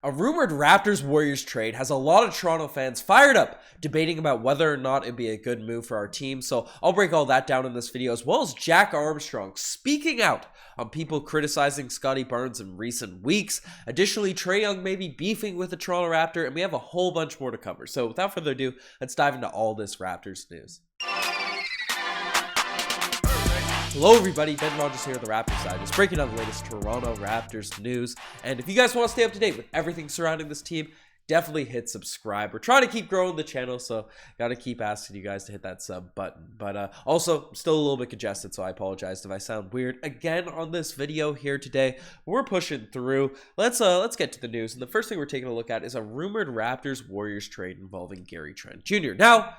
A rumored Raptors-Warriors trade has a lot of Toronto fans fired up, debating about whether or not it'd be a good move for our team, so I'll break all that down in this video, as well as Jack Armstrong speaking out on people criticizing Scottie Barnes in recent weeks. Additionally, Trae Young may be beefing with the Toronto Raptor, and we have a whole bunch more to cover. So without further ado, let's dive into all this Raptors news. Hello everybody, Ben Rogers here on the Raptors side, just breaking down the latest Toronto Raptors news. And if you guys want to stay up to date with everything surrounding this team, definitely hit subscribe. We're trying to keep growing the channel, so gotta keep asking you guys to hit that sub button. But also, still a little bit congested, so I apologize if I sound weird again on this video here today. We're pushing through. Let's get to the news. And the first thing we're taking a look at is a rumored Raptors-Warriors trade involving Gary Trent Jr. Now,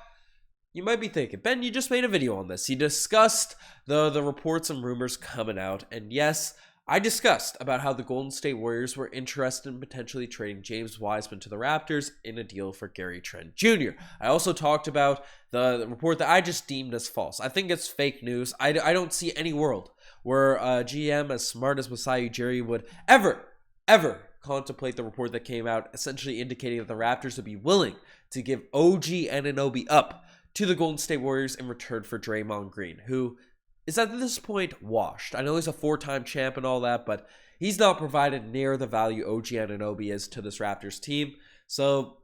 you might be thinking, Ben, you just made a video on this. You discussed the reports and rumors coming out. And yes, I discussed about how the Golden State Warriors were interested in potentially trading James Wiseman to the Raptors in a deal for Gary Trent Jr. I also talked about the report that I just deemed as false. I think it's fake news. I don't see any world where a GM as smart as Masai Ujiri would ever contemplate the report that came out, essentially indicating that the Raptors would be willing to give OG Anunoby up to the Golden State Warriors in return for Draymond Green, who is at this point washed. I know he's a four-time champ and all that, but he's not provided near the value OG Anunoby is to this Raptors team, so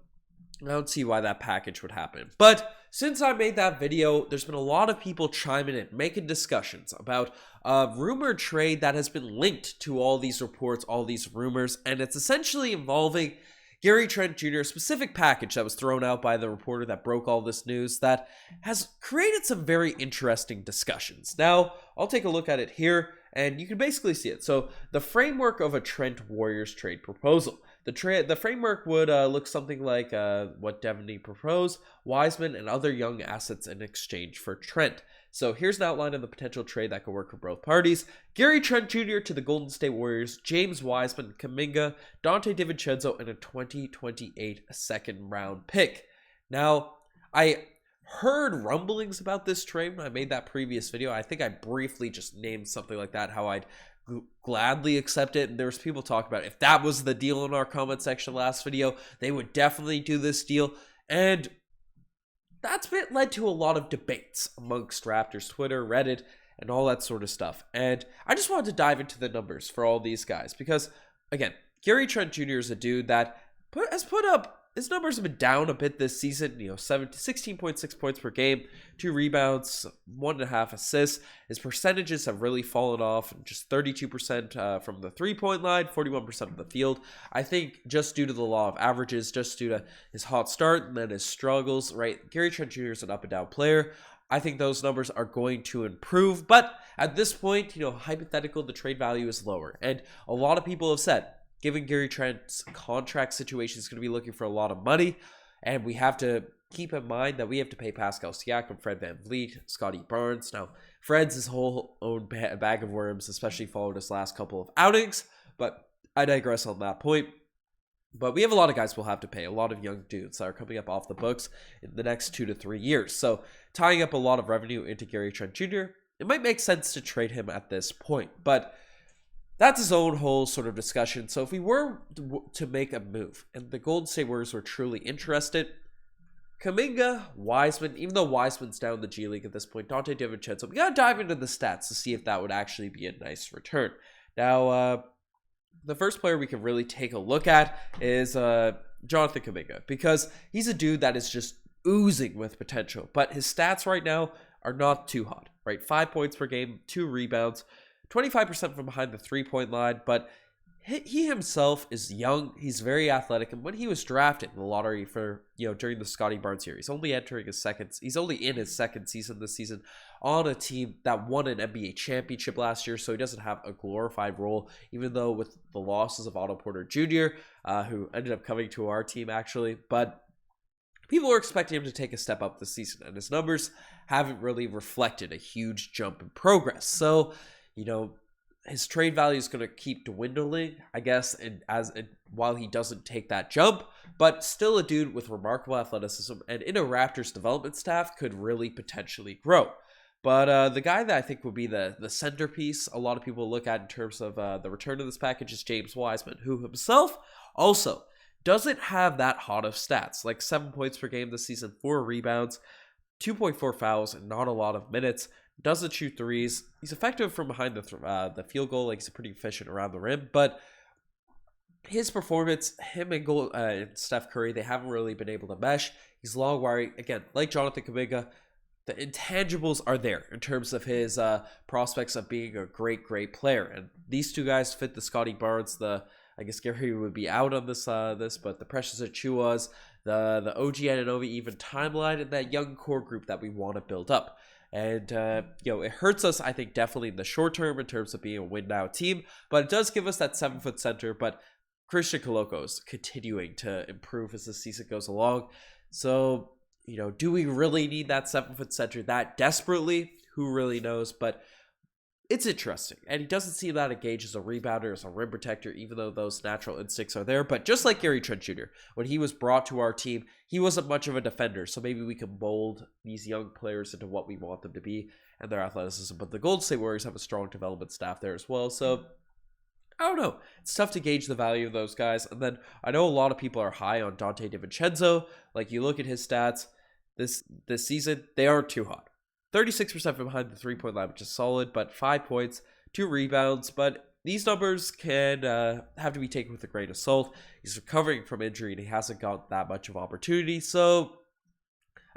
I don't see why that package would happen. But since I made that video, there's been a lot of people chiming in, making discussions about a rumored trade that has been linked to all these reports, all these rumors, and it's essentially involving Gary Trent Jr., a specific package that was thrown out by the reporter that broke all this news that has created some very interesting discussions. Now, I'll take a look at it here, and you can basically see it. So, the framework of a Trent Warriors trade proposal. The framework would look something like what Devaney proposed, Wiseman and other young assets in exchange for Trent. So here's an outline of the potential trade that could work for both parties. Gary Trent Jr. to the Golden State Warriors, James Wiseman, Kuminga, Dante DiVincenzo, and a 2028 second round pick. Now, I heard rumblings about this trade when I made that previous video. I think I briefly just named something like that, how I'd gladly accept it. And there was people talking about if that was the deal in our comment section last video, they would definitely do this deal. And that's led to a lot of debates amongst Raptors Twitter, Reddit, and all that sort of stuff. And I just wanted to dive into the numbers for all these guys because, again, Gary Trent Jr. is a dude that has put up, his numbers have been down a bit this season, 16.6 points per game, 2 rebounds, 1.5 assists. His percentages have really fallen off, just 32% from the three-point line, 41% of the field. I think just due to the law of averages, just due to his hot start and then his struggles, right? Gary Trent Jr. is an up-and-down player. I think those numbers are going to improve, but at this point, hypothetical, the trade value is lower. And a lot of people have said, given Gary Trent's contract situation is going to be looking for a lot of money, and we have to keep in mind that we have to pay Pascal Siakam, Fred VanVleet, Scottie Barnes. Now, Fred's his whole own bag of worms, especially following his last couple of outings, but I digress on that point. But we have a lot of guys we'll have to pay, a lot of young dudes that are coming up off the books in the next 2 to 3 years. So tying up a lot of revenue into Gary Trent Jr., it might make sense to trade him at this point, but that's his own whole sort of discussion. So if we were to make a move and the Golden State Warriors were truly interested, Kuminga, Wiseman, even though Wiseman's down in the G League at this point, Dante DiVincenzo, we got to dive into the stats to see if that would actually be a nice return. Now, the first player we can really take a look at is Jonathan Kuminga, because he's a dude that is just oozing with potential, but his stats right now are not too hot, right? 5 points per game, 2 rebounds, 25% from behind the three-point line, but he himself is young. He's very athletic, and when he was drafted in the lottery for, during the Scottie Barnes year, he's only in his second season this season on a team that won an NBA championship last year, so he doesn't have a glorified role, even though with the losses of Otto Porter Jr., who ended up coming to our team actually, but people were expecting him to take a step up this season, and his numbers haven't really reflected a huge jump in progress. So, his trade value is going to keep dwindling, I guess, while he doesn't take that jump, but still a dude with remarkable athleticism and in a Raptors development staff could really potentially grow. But the guy that I think would be the centerpiece a lot of people look at in terms of the return of this package is James Wiseman, who himself Also, doesn't have that hot of stats, like 7 points per game this season, 4 rebounds, 2.4 fouls, and not a lot of minutes. Doesn't shoot threes. He's effective from behind the field goal, like he's pretty efficient around the rim, but his performance, him and Steph Curry, they haven't really been able to mesh. He's long, wiry. Again, like Jonathan Kuminga, the intangibles are there in terms of his prospects of being a great player. And these two guys fit the Scottie Barnes. I guess Gary would be out on this, but the Precious Achiuwas, the OG Anunoby even timeline, and that young core group that we want to build up. And, it hurts us, I think, definitely in the short term in terms of being a win-now team. But it does give us that 7-foot center. But Christian Koloko is continuing to improve as the season goes along. So, do we really need that 7-foot center that desperately? Who really knows? But it's interesting. And he doesn't seem that engaged as a rebounder, as a rim protector, even though those natural instincts are there. But just like Gary Trent Jr., when he was brought to our team, he wasn't much of a defender. So maybe we can mold these young players into what we want them to be and their athleticism. But the Golden State Warriors have a strong development staff there as well. So I don't know. It's tough to gauge the value of those guys. And then I know a lot of people are high on Dante DiVincenzo. Like, you look at his stats this season, they aren't too hot. 36% from behind the three-point line, which is solid, but 5 points, 2 rebounds. But these numbers can have to be taken with a grain of salt. He's recovering from injury, and he hasn't got that much of opportunity. So,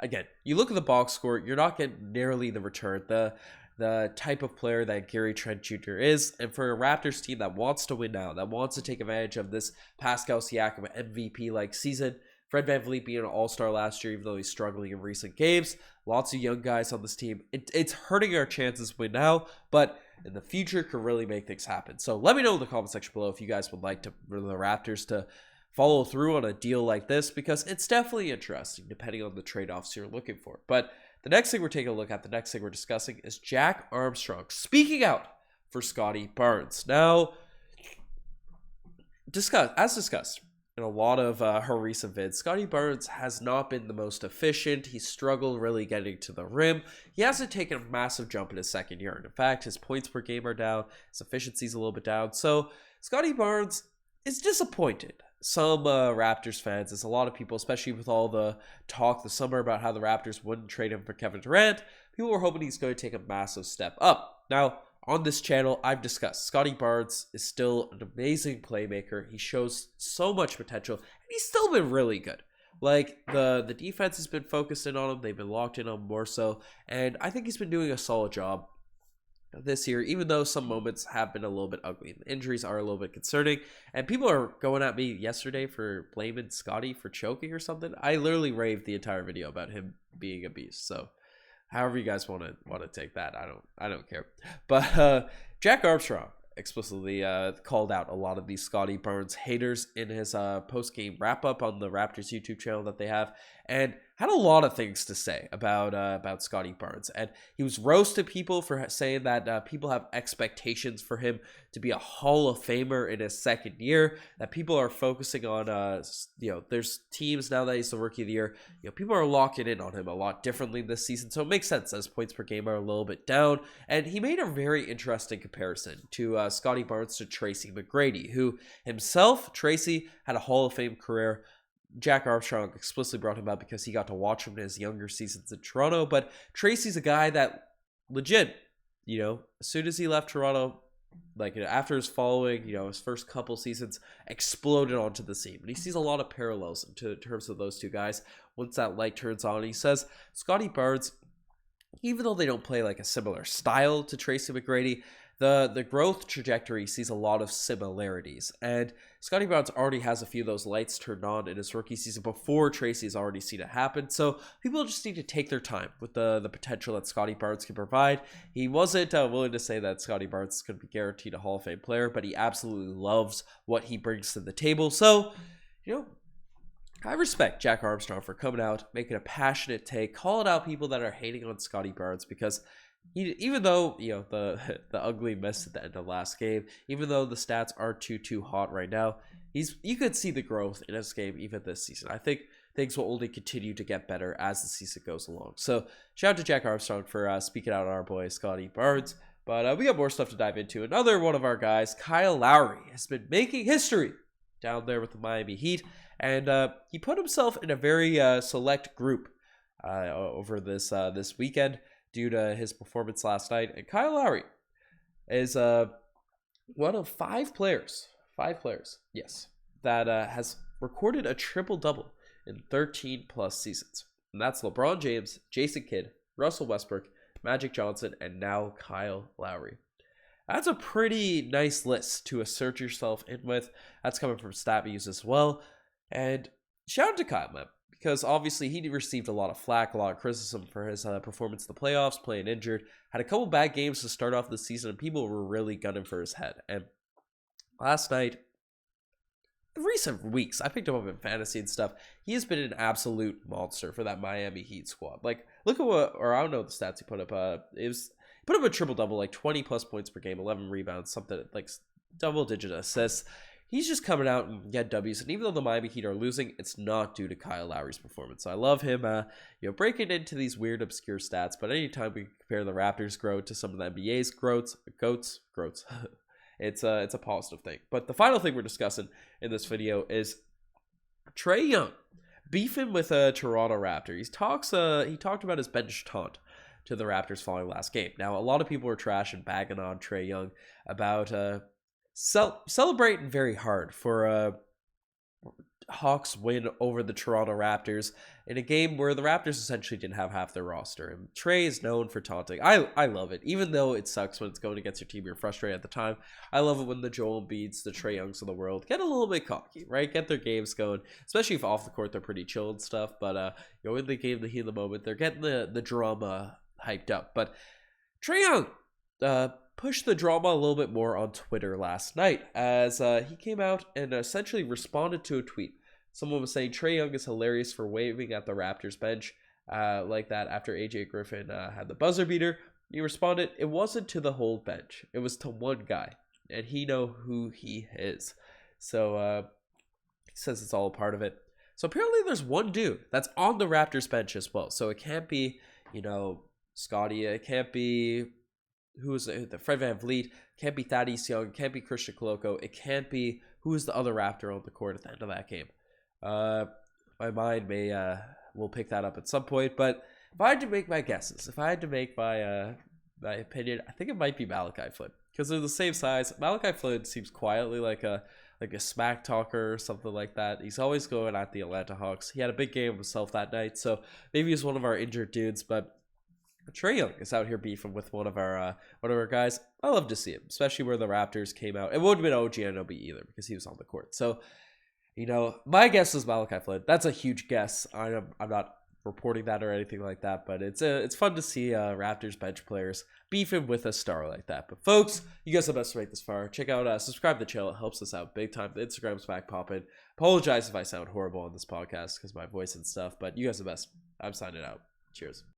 again, you look at the box score, you're not getting nearly the return, the type of player that Gary Trent Jr. is. And for a Raptors team that wants to win now, that wants to take advantage of this Pascal Siakam MVP-like season, Fred VanVleet being an all-star last year, even though he's struggling in recent games. Lots of young guys on this team. It's hurting our chances to win now, but in the future could really make things happen. So let me know in the comment section below if you guys would like the Raptors to follow through on a deal like this, because it's definitely interesting depending on the trade-offs you're looking for. But the next thing we're taking a look at, the next thing we're discussing, is Jack Armstrong speaking out for Scottie Barnes. Now, as discussed in a lot of her recent vids, Scottie Barnes has not been the most efficient. He struggled really getting to the rim. He hasn't taken a massive jump in his second year. And in fact, his points per game are down. His efficiency's a little bit down. So Scottie Barnes is disappointed. Some Raptors fans, as a lot of people, especially with all the talk this summer about how the Raptors wouldn't trade him for Kevin Durant, people were hoping he's going to take a massive step up. Now, on this channel, I've discussed Scottie Barnes is still an amazing playmaker. He shows so much potential, and he's still been really good. Like, the defense has been focused in on him. They've been locked in on him more so, and I think he's been doing a solid job this year, even though some moments have been a little bit ugly. The injuries are a little bit concerning, and people are going at me yesterday for blaming Scottie for choking or something. I literally raved the entire video about him being a beast, so however you guys want to take that, I don't care. But Jack Armstrong explicitly called out a lot of these Scottie Barnes haters in his post-game wrap-up on the Raptors YouTube channel that they have, and had a lot of things to say about Scottie Barnes. And he was roasting people for saying that people have expectations for him to be a Hall of Famer in his second year, that people are focusing on, there's teams now that he's the Rookie of the Year, people are locking in on him a lot differently this season. So it makes sense as points per game are a little bit down. And he made a very interesting comparison to Scottie Barnes to Tracy McGrady, who himself, Tracy, had a Hall of Fame career. Jack Armstrong explicitly brought him up because he got to watch him in his younger seasons in Toronto. But Tracy's a guy that legit, as soon as he left Toronto, like after his following, his first couple seasons, exploded onto the scene. And he sees a lot of parallels in terms of those two guys. Once that light turns on, he says Scottie Barnes, even though they don't play like a similar style to Tracy McGrady, the growth trajectory sees a lot of similarities. And Scottie Barnes already has a few of those lights turned on in his rookie season before Tracy's already seen it happen. So people just need to take their time with the potential that Scottie Barnes can provide. He wasn't willing to say that Scottie Barnes is going to be guaranteed a Hall of Fame player, but he absolutely loves what he brings to the table. So, I respect Jack Armstrong for coming out, making a passionate take, calling out people that are hating on Scottie Barnes, because even though the ugly miss at the end of last game, even though the stats aren't too hot right now, you could see the growth in his game even this season. I think things will only continue to get better as the season goes along. So shout out to Jack Armstrong for speaking out on our boy Scottie Barnes. But we got more stuff to dive into. Another one of our guys, Kyle Lowry, has been making history down there with the Miami Heat, and he put himself in a very select group over this weekend due to his performance last night. And Kyle Lowry is one of five players, yes, that has recorded a triple-double in 13 plus seasons. And that's LeBron James, Jason Kidd, Russell Westbrook, Magic Johnson, and now Kyle Lowry. That's a pretty nice list to assert yourself in with. That's coming from StatViews as well. And shout out to Kyle, man, because obviously he received a lot of flack, a lot of criticism for his performance in the playoffs, playing injured. Had a couple bad games to start off the season, and people were really gunning for his head. And last night, recent weeks, I picked him up in fantasy and stuff. He has been an absolute monster for that Miami Heat squad. Like, look at what, or I don't know the stats he put up. He put up a triple-double, like 20 plus points per game, 11 rebounds, something like double-digit assists. He's just coming out and get W's, and even though the Miami Heat are losing, it's not due to Kyle Lowry's performance. So I love him, breaking into these weird, obscure stats. But anytime we compare the Raptors' growth to some of the NBA's goats, it's a positive thing. But the final thing we're discussing in this video is Trae Young beefing with a Toronto Raptor. He talked about his bench taunt to the Raptors following last game. Now, a lot of people were trash and bagging on Trae Young about celebrating very hard for a Hawks win over the Toronto Raptors in a game where the Raptors essentially didn't have half their roster. And Trae is known for taunting. I love it. Even though it sucks when it's going against your team, you're frustrated at the time. I love it when the Joel Embiids, the Trae Youngs of the world get a little bit cocky, right? Get their games going, especially if off the court they're pretty chill and stuff. But in the game, the heat of the moment, they're getting the drama hyped up. But Trae Young pushed the drama a little bit more on Twitter last night as he came out and essentially responded to a tweet. Someone was saying Trae Young is hilarious for waving at the Raptors bench like that after AJ Griffin had the buzzer beater. He responded, "It wasn't to the whole bench. It was to one guy, and he know who he is." So he says it's all a part of it. So apparently there's one dude that's on the Raptors bench as well. So it can't be, Scottie. It can't be the Fred VanVleet. Can't be Thaddeus Young. Can't be Christian Coloco. It can't be who's the other Raptor on the court at the end of that game. My mind will pick that up at some point, but if I had to make my guesses, if I had to make my opinion, I think it might be Malachi Flynn because they're the same size. Malachi Flynn seems quietly like a smack talker or something like that. He's always going at the Atlanta Hawks. He had a big game himself that night, so maybe he's one of our injured dudes, but Trae Young is out here beefing with one of our guys. I love to see it, especially where the Raptors came out. It wouldn't have been OG Anunoby either because he was on the court. So, my guess is Malachi Flynn. That's a huge guess. I'm not reporting that or anything like that, but it's fun to see Raptors bench players beefing with a star like that. But folks, you guys are the best to make this far. Check out, subscribe to the channel. It helps us out big time. The Instagram's back popping. Apologize if I sound horrible on this podcast because my voice and stuff, but you guys are the best. I'm signing out. Cheers.